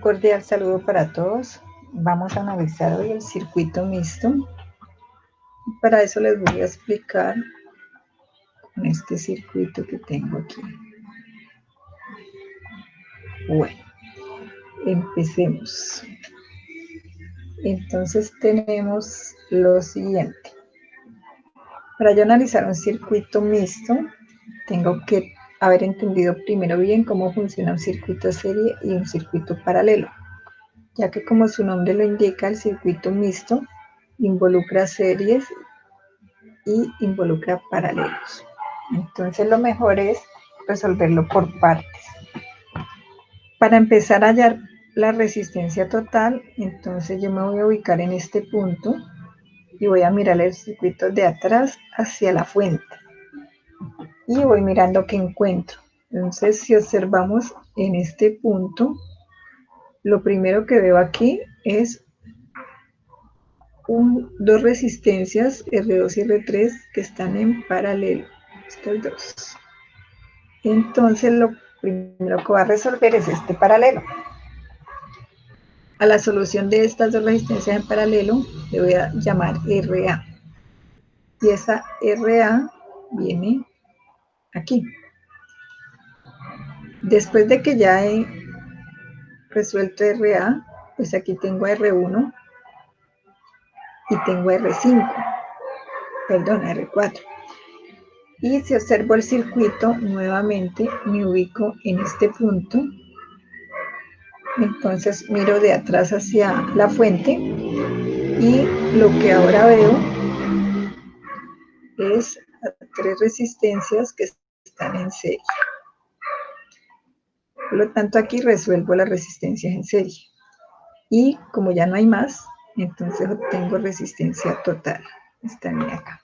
cordial saludo para todos. Vamos a analizar hoy el circuito mixto. Para eso les voy a explicar con este circuito que tengo aquí. Bueno, empecemos. Entonces tenemos lo siguiente. Para yo analizar un circuito mixto, tengo que haber entendido primero bien cómo funciona un circuito serie y un circuito paralelo, ya que como su nombre lo indica, el circuito mixto involucra series y involucra paralelos. Entonces lo mejor es resolverlo por partes. Para empezar a hallar la resistencia total, entonces yo me voy a ubicar en este punto y voy a mirar el circuito de atrás hacia la fuente y voy mirando qué encuentro. Entonces, si observamos en este punto, lo primero que veo aquí es dos resistencias R2 y R3 que están en paralelo, estas dos. Entonces lo primero que va a resolver es este paralelo. A la solución de estas dos resistencias en paralelo le voy a llamar RA. Y esa RA viene aquí. Después de que ya he resuelto RA, pues aquí tengo R1 y tengo R5, perdón, R4. Y si observo el circuito, nuevamente me ubico en este punto. Entonces miro de atrás hacia la fuente y lo que ahora veo es tres resistencias que están en serie. Por lo tanto, aquí resuelvo las resistencias en serie. Y como ya no hay más, entonces obtengo resistencia total. Están acá.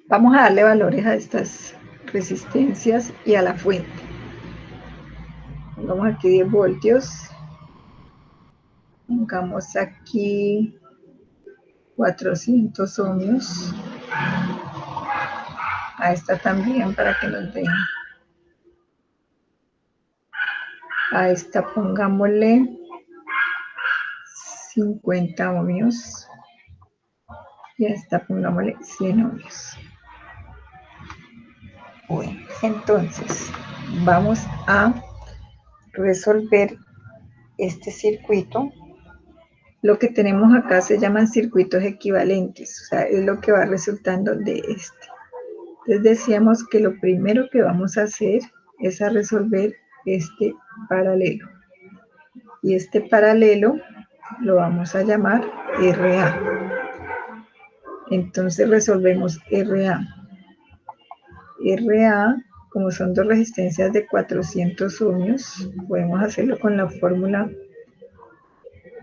Vamos a darle valores a estas resistencias y a la fuente. Pongamos aquí 10 voltios. Pongamos aquí 400 ohmios. A esta también para que nos vean. A esta pongámosle 50 ohmios. Y a esta pongámosle 100 ohmios. Bueno, entonces vamos a resolver este circuito. Lo que tenemos acá se llaman circuitos equivalentes, o sea, es lo que va resultando de este. Entonces decíamos que lo primero que vamos a hacer es a resolver este paralelo. Y este paralelo lo vamos a llamar RA. Entonces resolvemos RA. RA, como son dos resistencias de 400 ohmios, podemos hacerlo con la fórmula,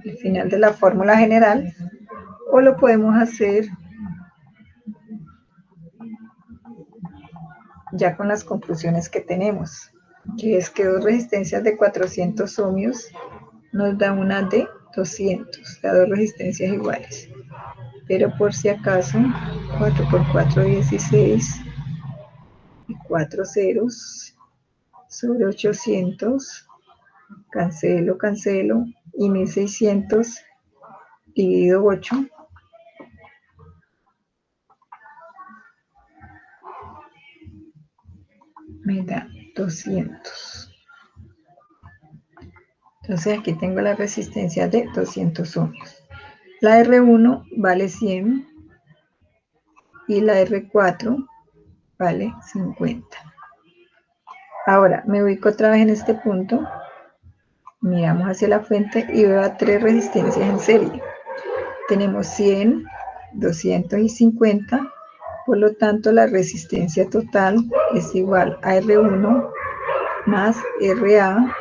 el final de la fórmula general, o lo podemos hacer ya con las conclusiones que tenemos, que es que dos resistencias de 400 ohmios nos da una de 200, o sea, dos resistencias iguales. Pero por si acaso, 4 por 4, 16, y 4 ceros sobre 800, cancelo, cancelo, y 1600 dividido 8, me da 200. Entonces aquí tengo la resistencia de 200 ohmios. La R1 vale 100 y la R4 vale 50. Ahora me ubico otra vez en este punto, miramos hacia la fuente y veo a tres resistencias en serie. Tenemos 100, 200 y 50, por lo tanto la resistencia total es igual a R1 más RA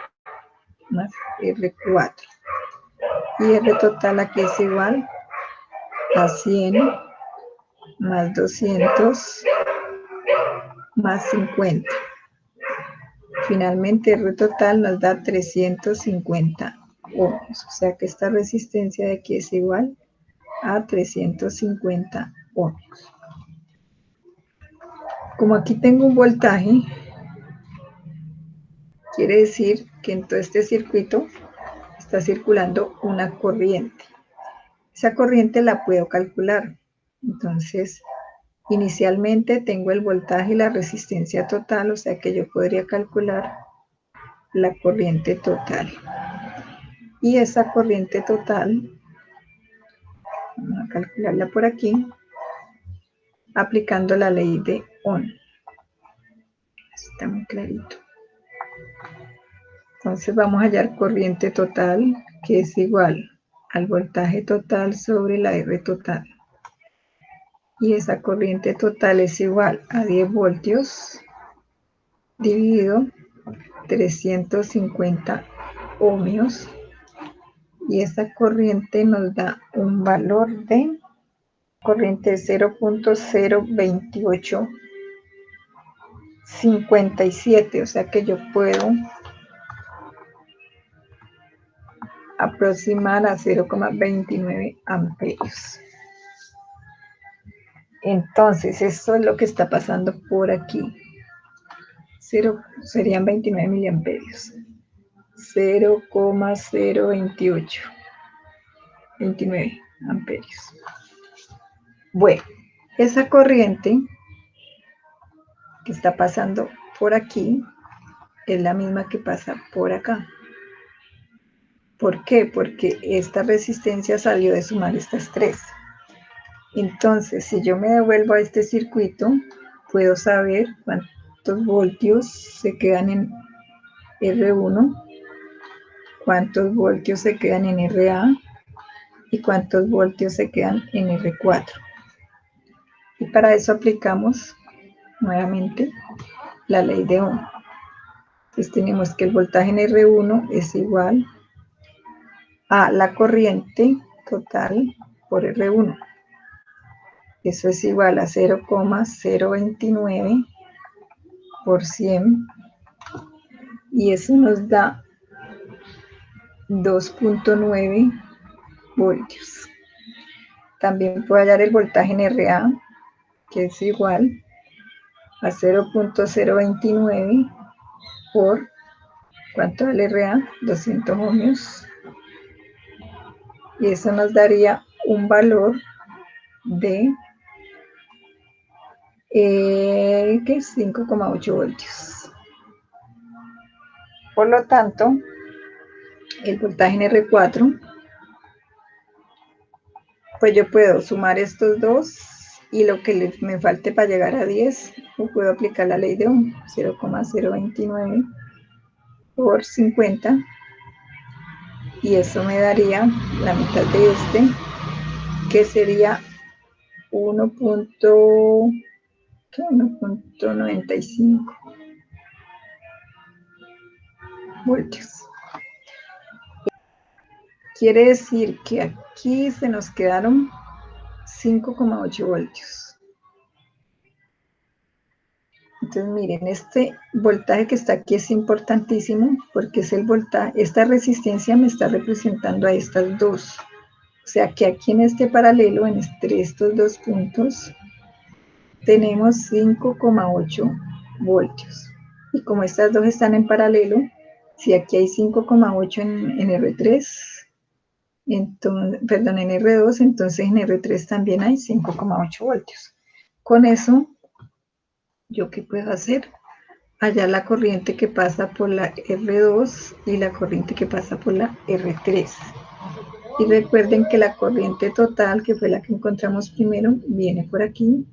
más R4. Y R total aquí es igual a 100 más 200 más 50. Finalmente R total nos da 350 ohmios, o sea que esta resistencia de aquí es igual a 350 ohmios. Como aquí tengo un voltaje, Quiere decir que en todo este circuito está circulando una corriente. Esa corriente la puedo calcular. Entonces, inicialmente tengo el voltaje y la resistencia total, o sea que yo podría calcular la corriente total. Y esa corriente total, vamos a calcularla por aquí, aplicando la ley de Ohm. Está muy clarito. Entonces vamos a hallar corriente total, que es igual al voltaje total sobre la R total. Y esa corriente total es igual a 10 voltios dividido 350 ohmios. Y esa corriente nos da un valor de corriente 0.02857, o sea que yo puedo aproximar a 0,29 amperios. Entonces, esto es lo que está pasando por aquí. Serían 29 miliamperios. 0,029 amperios. Bueno, esa corriente que está pasando por aquí es la misma que pasa por acá. ¿Por qué? Porque esta resistencia salió de sumar estas tres. Entonces, si yo me devuelvo a este circuito, puedo saber cuántos voltios se quedan en R1, cuántos voltios se quedan en RA y cuántos voltios se quedan en R4. Y para eso aplicamos nuevamente la ley de Ohm. Entonces tenemos que el voltaje en R1 es igual a la corriente total por R1. Eso es igual a 0,029 por 100 y eso nos da 2.9 voltios. También puedo hallar el voltaje en RA, que es igual a 0.029 por, ¿cuánto vale RA? 200 ohmios. Y eso nos daría un valor de 5,8 voltios. Por lo tanto, el voltaje en R4, pues yo puedo sumar estos dos y lo que me falte para llegar a 10, o puedo aplicar la ley de Ohm, 0,029 por 50, y eso me daría la mitad de este, que sería 1.95 voltios. Quiere decir que aquí se nos quedaron 5,8 voltios. Entonces miren, este voltaje que está aquí es importantísimo porque es el voltaje, esta resistencia me está representando a estas dos. O sea que aquí en este paralelo, entre estos dos puntos, tenemos 5,8 voltios. Y como estas dos están en paralelo, si aquí hay 5,8 en R3, entonces, perdón, en R2, entonces en R3 también hay 5,8 voltios. Con eso, ¿yo qué puedo hacer? Hallar la corriente que pasa por la R2 y la corriente que pasa por la R3. Y recuerden que la corriente total, que fue la que encontramos primero, viene por aquí,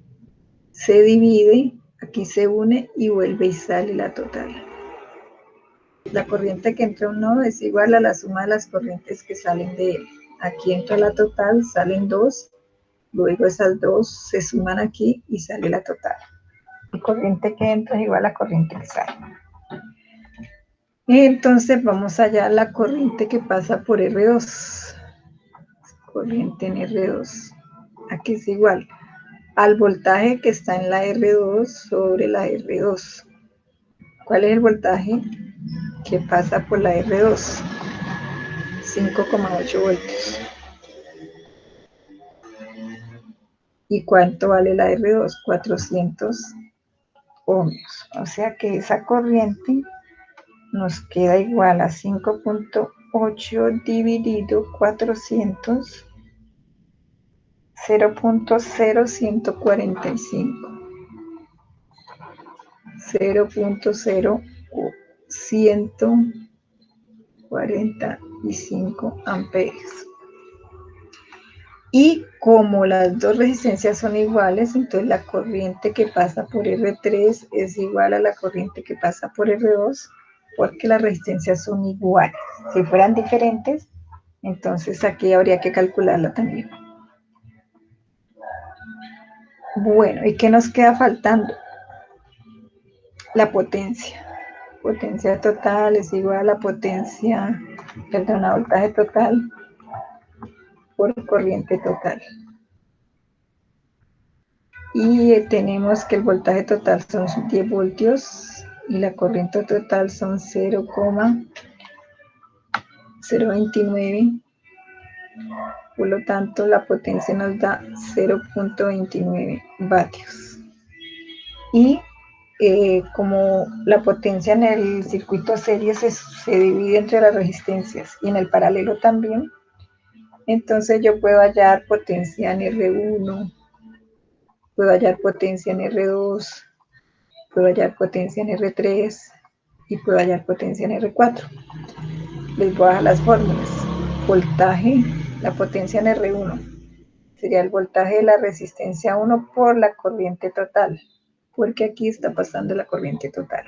se divide, aquí se une y vuelve y sale la total. La corriente que entra a un nodo es igual a la suma de las corrientes que salen de él. Aquí entra la total, salen dos, luego esas dos se suman aquí y sale la total. La corriente que entra es igual a la corriente que sale. Y entonces vamos allá a la corriente que pasa por R2. Corriente en R2. Aquí es igual al voltaje que está en la R2 sobre la R2. ¿Cuál es el voltaje que pasa por la R2? 5,8 voltios. ¿Y cuánto vale la R2? 400 ohmios. O sea que esa corriente nos queda igual a 5.8 dividido 400, 0.0145. 0.0145 amperios. Y como las dos resistencias son iguales, entonces la corriente que pasa por R3 es igual a la corriente que pasa por R2, porque las resistencias son iguales. Si fueran diferentes, entonces aquí habría que calcularla también. Bueno, ¿y qué nos queda faltando? La potencia. Potencia total es igual a la potencia, perdón, a voltaje total por corriente total. Y tenemos que el voltaje total son 10 voltios y la corriente total son 0,029. Por lo tanto, la potencia nos da 0.29 vatios. Y como la potencia en el circuito serie se divide entre las resistencias y en el paralelo también, entonces yo puedo hallar potencia en R1, puedo hallar potencia en R2, puedo hallar potencia en R3 y puedo hallar potencia en R4. Les voy a dar las fórmulas. Voltaje, la potencia en R1 sería el voltaje de la resistencia 1 por la corriente total, porque aquí está pasando la corriente total.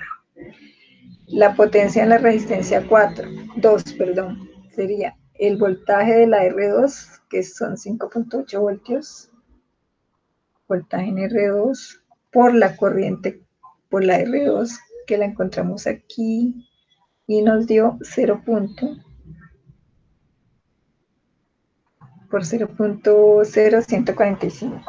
La potencia en la resistencia 2, sería el voltaje de la R2, que son 5.8 voltios, voltaje en R2 por la corriente, por la R2, que la encontramos aquí, y nos dio 0. Por 0.0145.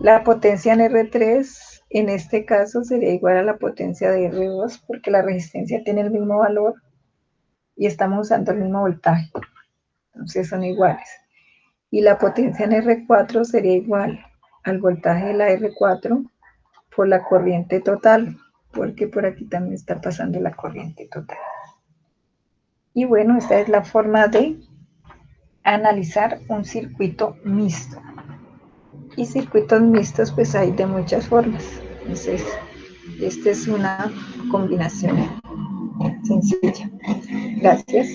La potencia en R3, en este caso, sería igual a la potencia de R2, porque la resistencia tiene el mismo valor y estamos usando el mismo voltaje. Entonces son iguales. Y la potencia en R4 sería igual al voltaje de la R4 por la corriente total, porque por aquí también está pasando la corriente total. Y bueno, esta es la forma de analizar un circuito mixto. Y circuitos mixtos pues hay de muchas formas. Entonces, esta es una combinación sencilla. Gracias.